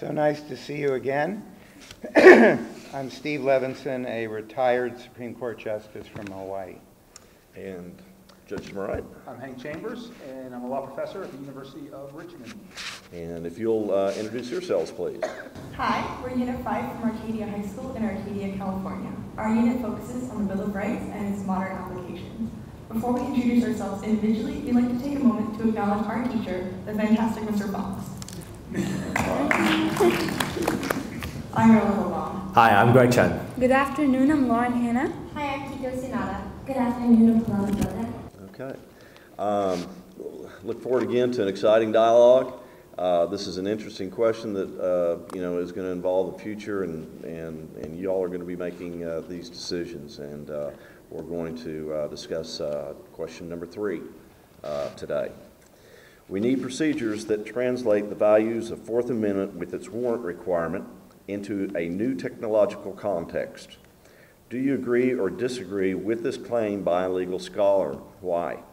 So nice to see you again. I'm Steve Levinson, a retired Supreme Court Justice from Hawaii. And Judge Murray. I'm Hank Chambers, and I'm a law professor at the University of Richmond. And if you'll introduce yourselves, please. Hi, we're Unit 5 from Arcadia High School in Arcadia, California. Our unit focuses on the Bill of Rights and its modern applications. Before we introduce ourselves individually, we'd like to take a moment to acknowledge our teacher, the fantastic Mr. Fox. I'm Rola Long. Hi, I'm Greg Chen. Good afternoon, I'm Lauren Hanna. Hi, I'm Kiko Sinada. Good afternoon, I'm Paloma Bota. Okay. Look forward again to an exciting dialogue. This is an interesting question that is going to involve the future, and you all are going to be making these decisions. And we're going to discuss question number 3 today. We need procedures that translate the values of Fourth Amendment with its warrant requirement into a new technological context. Do you agree or disagree with this claim by a legal scholar? Why?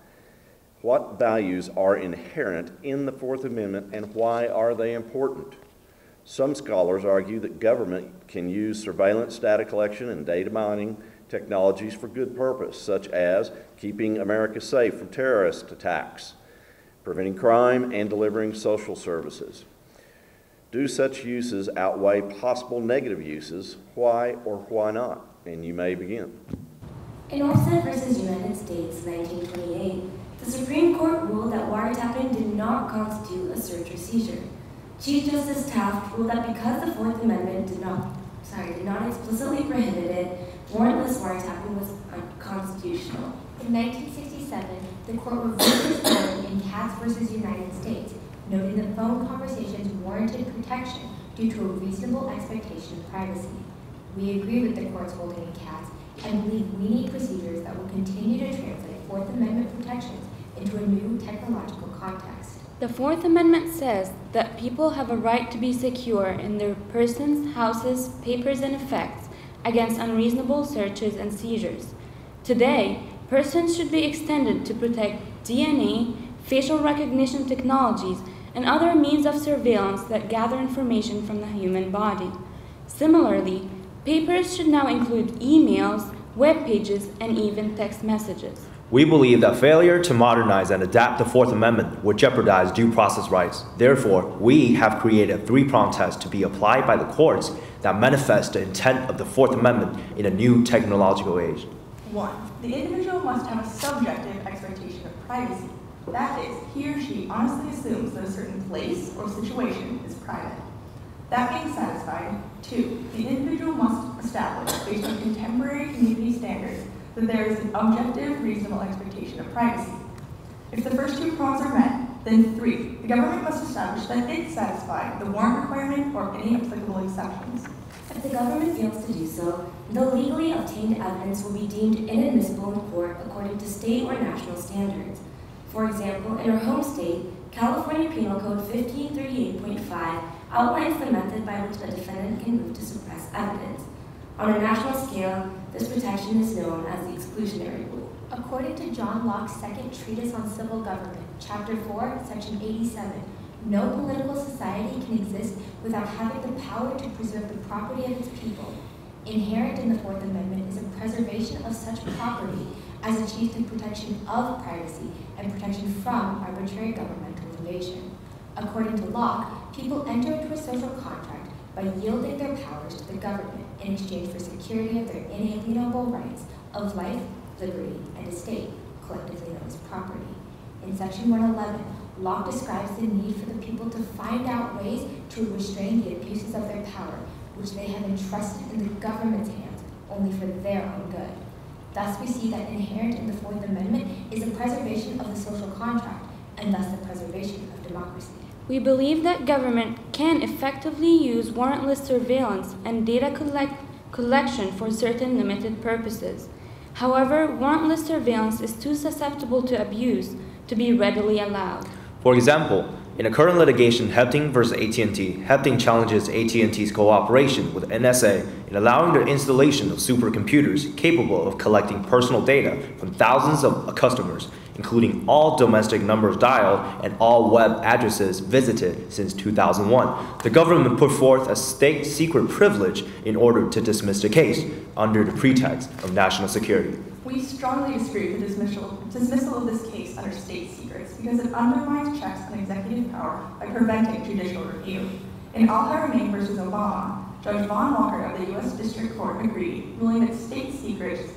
What values are inherent in the Fourth Amendment and why are they important? Some scholars argue that government can use surveillance, data collection, and data mining technologies for good purpose, such as keeping America safe from terrorist attacks, preventing crime, and delivering social services. Do such uses outweigh possible negative uses? Why or why not? And you may begin. In Olson versus United States, 1928, the Supreme Court ruled that wiretapping did not constitute a search or seizure. Chief Justice Taft ruled that because the Fourth Amendment did not explicitly prohibit it, warrantless wiretapping was unconstitutional. In 1967, the court reversed its ruling in Katz versus United States, noting that phone conversations warranted protection due to a reasonable expectation of privacy. We agree with the court's holding in Katz and believe we need procedures that will continue to translate Fourth Amendment protections into a new technological context. The Fourth Amendment says that people have a right to be secure in their persons, houses, papers, and effects against unreasonable searches and seizures. Today, persons should be extended to protect DNA, facial recognition technologies, and other means of surveillance that gather information from the human body. Similarly, papers should now include emails, web pages, and even text messages. We believe that failure to modernize and adapt the Fourth Amendment would jeopardize due process rights. Therefore, we have created a 3-pronged test to be applied by the courts that manifest the intent of the Fourth Amendment in a new technological age. 1. The individual must have a subjective expectation of privacy. That is, he or she honestly assumes that a certain place or situation is private. That being satisfied, 2. The individual must establish, based on contemporary community standards, that there is an objective, reasonable expectation of privacy. If the first 2 prongs are met, then 3. The government must establish that it satisfies the warrant requirement or any applicable exceptions. If the government fails to do so, the legally obtained evidence will be deemed inadmissible in court according to state or national standards. For example, in our home state, California Penal Code 1538.5 outlines the method by which a defendant can move to suppress evidence. On a national scale, this protection is known as the exclusionary rule. According to John Locke's Second Treatise on Civil Government, Chapter 4, Section 87, no political society can exist without having the power to preserve the property of its people. Inherent in the Fourth Amendment is a preservation of such property as achieved through protection of privacy and protection from arbitrary governmental invasion. According to Locke, people enter into a social contract by yielding their powers to the government in exchange for security of their inalienable rights of life, liberty, and estate, collectively known as property. In Section 111, Locke describes the need for the people to find out ways to restrain the abuses of their power, which they have entrusted in the government's hands only for their own good. Thus, we see that inherent in the Fourth Amendment is the preservation of the social contract, and thus the preservation of democracy. We believe that government can effectively use warrantless surveillance and data collection for certain limited purposes. However, warrantless surveillance is too susceptible to abuse to be readily allowed. For example, in a current litigation, Hepting versus AT&T, Hepting challenges AT&T's cooperation with NSA in allowing the installation of supercomputers capable of collecting personal data from thousands of customers including all domestic numbers dialed and all web addresses visited since 2001. The government put forth a state secret privilege in order to dismiss the case under the pretext of national security. We strongly disagree with the dismissal of this case under state secrets because it undermines checks on executive power by preventing judicial review. In Al-Haramain versus Obama, Judge Vaughn Walker of the U.S. District Court agreed, ruling that the state secret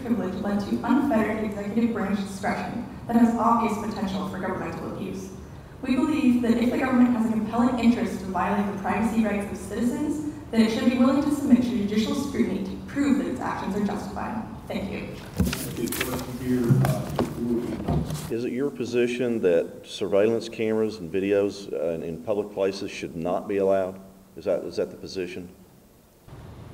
privilege led to unfettered executive branch discretion that has obvious potential for governmental abuse. We believe that if the government has a compelling interest to violate the privacy rights of citizens, then it should be willing to submit to judicial scrutiny to prove that its actions are justified. Thank you. Is it your position that surveillance cameras and videos in public places should not be allowed? Is that the position?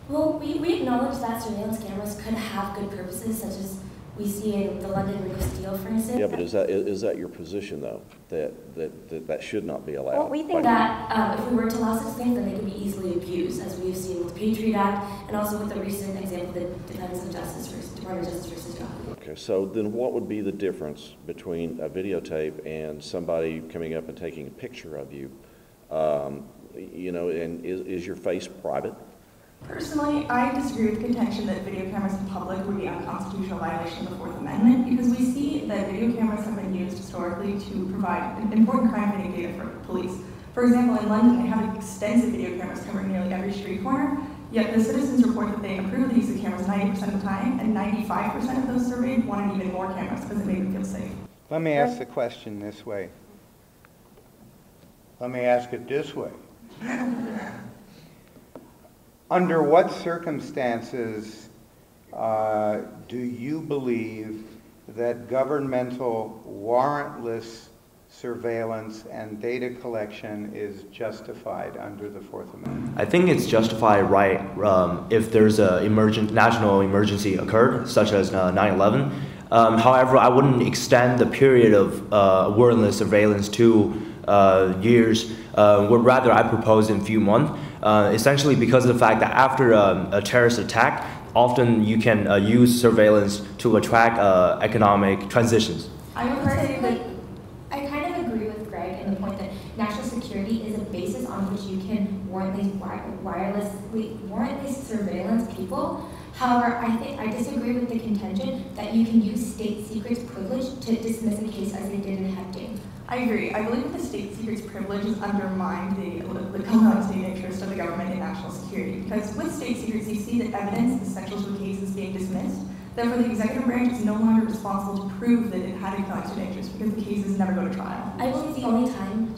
Well, we acknowledge that surveillance cameras could have good purposes, such as we see in the London Ring of Steel, for instance. Yeah, but is that your position, though, that should not be allowed? Well, we think that if we were to allow such things, then they could be easily abused, as we've seen with the Patriot Act, and also with the recent example of the Department of Justice versus Yahoo. Okay, so then what would be the difference between a videotape and somebody coming up and taking a picture of you? You know, and is your face private? Personally, I disagree with the contention that video cameras in public would be a constitutional violation of the Fourth Amendment because we see that video cameras have been used historically to provide important crime-fighting data for police. For example, in London, they have extensive video cameras covering nearly every street corner, yet the citizens report that they approve of the use of cameras 90% of the time, and 95% of those surveyed wanted even more cameras because it made them feel safe. Let me ask the question this way. Let me ask it this way. Under what circumstances do you believe that governmental warrantless surveillance and data collection is justified under the Fourth Amendment? I think it's justified, right, if there's a national emergency occurred, such as 9/11. However, I wouldn't extend the period of warrantless surveillance to years. Rather, I propose in a few months, essentially because of the fact that after a terrorist attack, often you can use surveillance to attract economic transitions. I would say that I kind of agree with Greg in the point that national security is a basis on which you can warrantless surveillance people. However, I disagree with the contention that you can use state secrets privilege to dismiss a case as they did in Hepting. I agree. I believe that the state secrets privilege has undermined the compelling state interest of the government in national security. Because with state secrets, you see that evidence essential to a case is being dismissed. Therefore, the executive branch is no longer responsible to prove that it had a conflict of interest because the cases never go to trial. I believe the only time